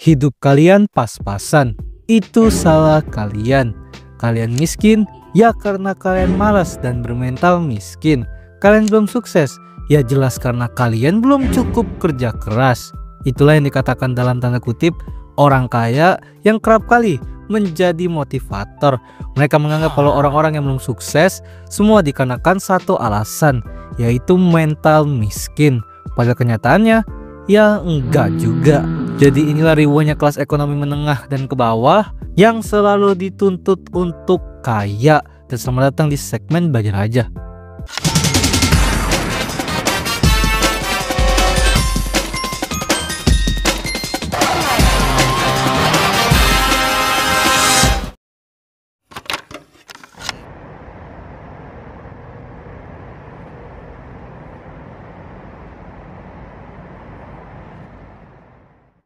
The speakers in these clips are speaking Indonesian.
hidup kalian pas-pasan. Itu salah kalian. Kalian miskin ya karena kalian malas dan bermental miskin. Kalian belum sukses ya jelas karena kalian belum cukup kerja keras. Itulah yang dikatakan dalam tanda kutip orang kaya yang kerap kali menjadi motivator. Mereka menganggap kalau orang-orang yang belum sukses semua dikarenakan satu alasan, yaitu mental miskin. Pada kenyataannya ya enggak juga. Jadi inilah riwayatnya kelas ekonomi menengah dan ke bawah yang selalu dituntut untuk kaya. Dan selamat datang di segmen Belajar Aja.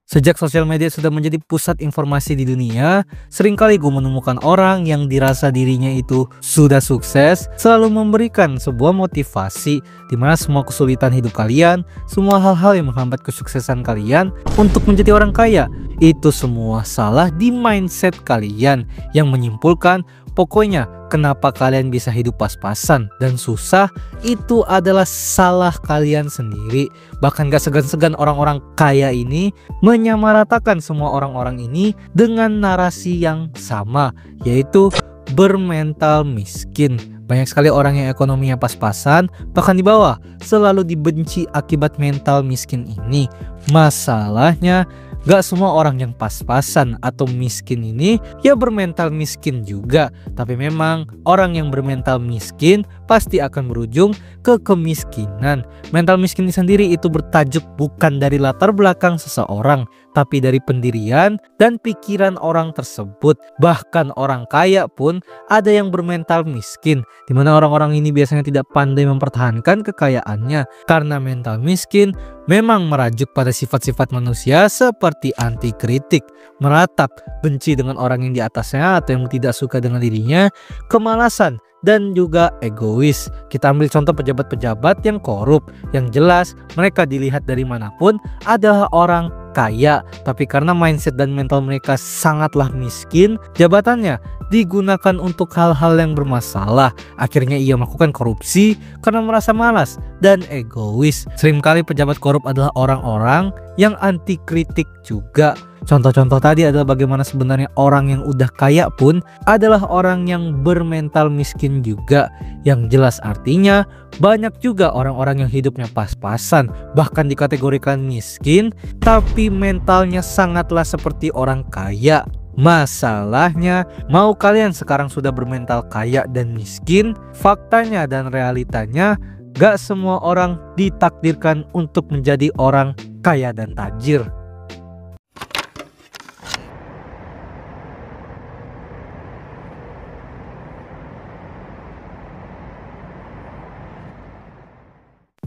Sejak sosial media sudah menjadi pusat informasi di dunia, seringkali gue menemukan orang yang dirasa dirinya itu sudah sukses, selalu memberikan sebuah motivasi di mana semua kesulitan hidup kalian, semua hal-hal yang menghambat kesuksesan kalian untuk menjadi orang kaya, itu semua salah di mindset kalian yang menyimpulkan pokoknya kenapa kalian bisa hidup pas-pasan dan susah itu adalah salah kalian sendiri. Bahkan gak segan-segan orang-orang kaya ini menyamaratakan semua orang-orang ini dengan narasi yang sama, yaitu bermental miskin. Banyak sekali orang yang ekonominya pas-pasan, bahkan di bawah, selalu dibenci akibat mental miskin ini. Masalahnya gak semua orang yang pas-pasan atau miskin ini ya bermental miskin juga. Tapi memang orang yang bermental miskin pasti akan berujung ke kemiskinan. Mental miskin sendiri itu bertajuk bukan dari latar belakang seseorang, tapi dari pendirian dan pikiran orang tersebut. Bahkan orang kaya pun ada yang bermental miskin, di mana orang-orang ini biasanya tidak pandai mempertahankan kekayaannya. Karena mental miskin memang merajuk pada sifat-sifat manusia seperti anti kritik, meratap, benci dengan orang yang di atasnya atau yang tidak suka dengan dirinya, kemalasan, dan juga egois. Kita ambil contoh pejabat-pejabat yang korup, yang jelas mereka dilihat dari manapun adalah orang kaya, tapi karena mindset dan mental mereka sangatlah miskin, jabatannya digunakan untuk hal-hal yang bermasalah. Akhirnya ia melakukan korupsi karena merasa malas dan egois. Seringkali pejabat korup adalah orang-orang yang anti kritik juga. Contoh-contoh tadi adalah bagaimana sebenarnya orang yang udah kaya pun adalah orang yang bermental miskin juga. Yang jelas artinya banyak juga orang-orang yang hidupnya pas-pasan, bahkan dikategorikan miskin, tapi mentalnya sangatlah seperti orang kaya. Masalahnya, mau kalian sekarang sudah bermental kaya dan miskin, faktanya dan realitanya gak semua orang ditakdirkan untuk menjadi orang kaya dan tajir.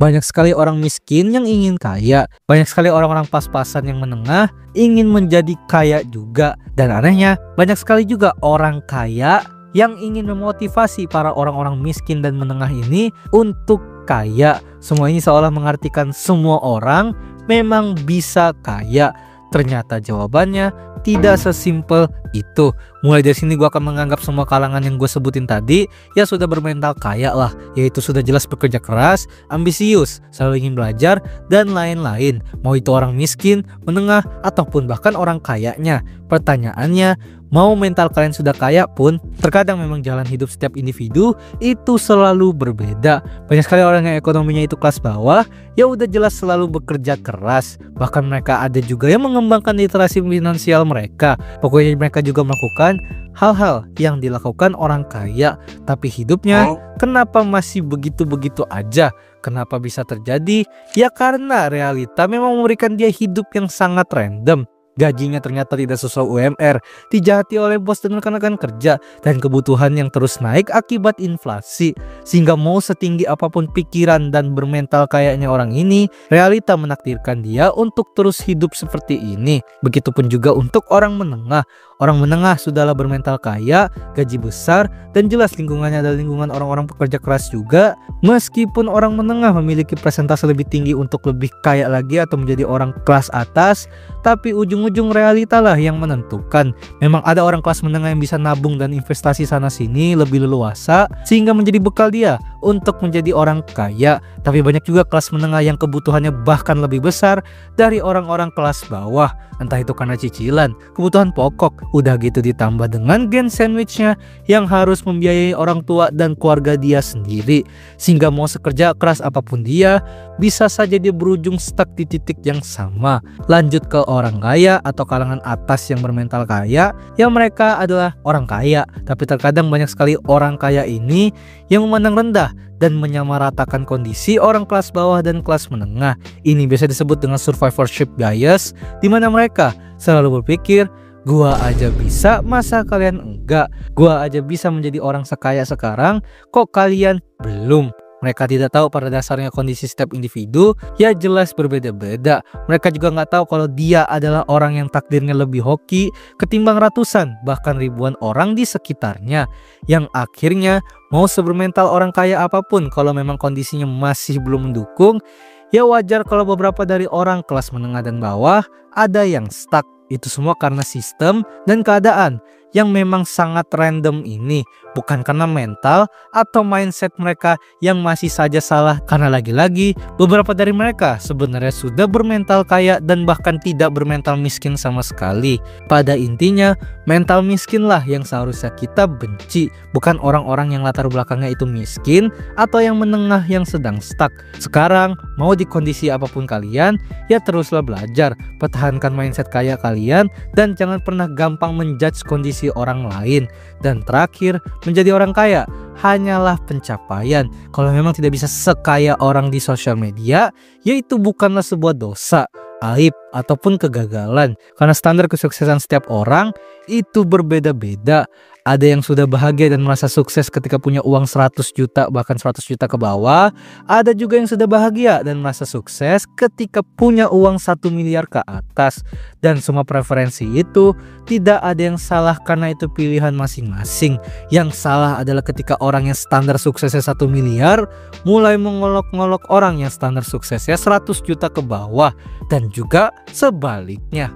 Banyak sekali orang miskin yang ingin kaya. Banyak sekali orang-orang pas-pasan yang menengah ingin menjadi kaya juga. Dan anehnya, banyak sekali juga orang kaya yang ingin memotivasi para orang-orang miskin dan menengah ini untuk kaya. Semua ini seolah mengartikan semua orang memang bisa kaya. Ternyata jawabannya tidak sesimpel itu. Mulai dari sini gue akan menganggap semua kalangan yang gue sebutin tadi ya sudah bermental kaya lah, yaitu sudah jelas bekerja keras, ambisius, selalu ingin belajar, dan lain-lain. Mau itu orang miskin, menengah, ataupun bahkan orang kayanya. Pertanyaannya, mau mental kalian sudah kaya pun, terkadang memang jalan hidup setiap individu itu selalu berbeda. Banyak sekali orang yang ekonominya itu kelas bawah, ya udah jelas selalu bekerja keras. Bahkan mereka ada juga yang mengembangkan literasi finansial mereka. Pokoknya mereka juga melakukan hal-hal yang dilakukan orang kaya, tapi hidupnya kenapa masih begitu-begitu aja? Kenapa bisa terjadi? Ya karena realita memang memberikan dia hidup yang sangat random. Gajinya ternyata tidak sesuai UMR, dijahati oleh bos dan rekan-rekan kerja, dan kebutuhan yang terus naik akibat inflasi. Sehingga mau setinggi apapun pikiran dan bermental kayaknya orang ini, realita menakdirkan dia untuk terus hidup seperti ini. Begitupun juga untuk orang menengah. Orang menengah sudahlah bermental kaya, gaji besar, dan jelas lingkungannya adalah lingkungan orang-orang pekerja keras juga. Meskipun orang menengah memiliki presentase lebih tinggi untuk lebih kaya lagi atau menjadi orang kelas atas, tapi ujung-ujung realita lah yang menentukan. Memang ada orang kelas menengah yang bisa nabung dan investasi sana sini lebih leluasa sehingga menjadi bekal dia untuk menjadi orang kaya. Tapi banyak juga kelas menengah yang kebutuhannya bahkan lebih besar dari orang-orang kelas bawah. Entah itu karena cicilan, kebutuhan pokok, udah gitu ditambah dengan gen sandwichnya yang harus membiayai orang tua dan keluarga dia sendiri. Sehingga mau sekerja keras apapun dia, bisa saja dia berujung stuck di titik yang sama. Lanjut ke orang kaya atau kalangan atas yang bermental kaya, yang mereka adalah orang kaya. Tapi terkadang banyak sekali orang kaya ini yang memandang rendah dan menyamaratakan kondisi orang kelas bawah dan kelas menengah. Ini biasa disebut dengan survivorship bias, di mana mereka selalu berpikir, gua aja bisa, masa kalian enggak? Gua aja bisa menjadi orang sekaya sekarang, kok kalian belum? Mereka tidak tahu pada dasarnya kondisi setiap individu ya jelas berbeda-beda. Mereka juga nggak tahu kalau dia adalah orang yang takdirnya lebih hoki ketimbang ratusan bahkan ribuan orang di sekitarnya. Yang akhirnya mau sebermental orang kaya apapun, kalau memang kondisinya masih belum mendukung, ya wajar kalau beberapa dari orang kelas menengah dan bawah ada yang stuck. Itu semua karena sistem dan keadaan yang memang sangat random ini, bukan karena mental atau mindset mereka yang masih saja salah, karena lagi-lagi beberapa dari mereka sebenarnya sudah bermental kaya dan bahkan tidak bermental miskin sama sekali. Pada intinya mental miskin lah yang seharusnya kita benci, bukan orang-orang yang latar belakangnya itu miskin atau yang menengah yang sedang stuck. Sekarang mau di kondisi apapun kalian, ya teruslah belajar, pertahankan mindset kaya kalian dan jangan pernah gampang menjudge kondisi orang lain. Dan terakhir, menjadi orang kaya hanyalah pencapaian. Kalau memang tidak bisa sekaya orang di sosial media, yaitu bukanlah sebuah dosa, aib, ataupun kegagalan. Karena standar kesuksesan setiap orang itu berbeda-beda. Ada yang sudah bahagia dan merasa sukses ketika punya uang 100 juta bahkan 100 juta ke bawah. Ada juga yang sudah bahagia dan merasa sukses ketika punya uang 1 miliar ke atas. Dan semua preferensi itu tidak ada yang salah karena itu pilihan masing-masing. Yang salah adalah ketika orang yang standar suksesnya 1 miliar mulai mengolok-ngolok orang yang standar suksesnya 100 juta ke bawah, dan juga sebaliknya.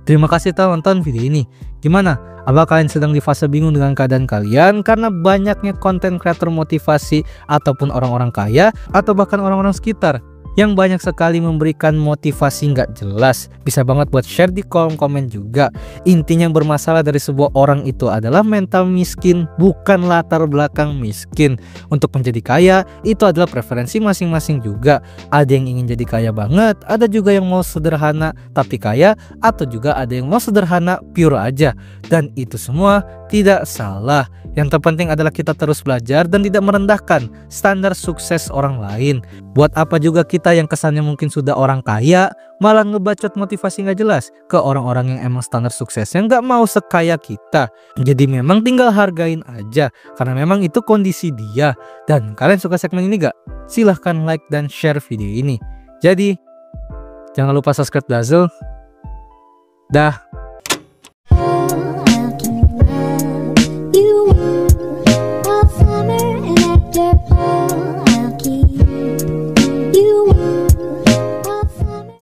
Terima kasih telah nonton video ini. Gimana? Apa kalian sedang di fase bingung dengan keadaan kalian karena banyaknya konten kreator motivasi ataupun orang-orang kaya atau bahkan orang-orang sekitar yang banyak sekali memberikan motivasi nggak jelas? Bisa banget buat share di kolom komen juga. Intinya yang bermasalah dari sebuah orang itu adalah mental miskin, bukan latar belakang miskin. Untuk menjadi kaya itu adalah preferensi masing-masing juga. Ada yang ingin jadi kaya banget, ada juga yang mau sederhana tapi kaya, atau juga ada yang mau sederhana pure aja. Dan itu semua tidak salah. Yang terpenting adalah kita terus belajar dan tidak merendahkan standar sukses orang lain. Buat apa juga kita yang kesannya mungkin sudah orang kaya malah ngebacot motivasi nggak jelas ke orang-orang yang emang standar suksesnya nggak mau sekaya kita. Jadi memang tinggal hargain aja, karena memang itu kondisi dia. Dan kalian suka segmen ini gak? Silahkan like dan share video ini. Jadi jangan lupa subscribe Dazzle. Dah.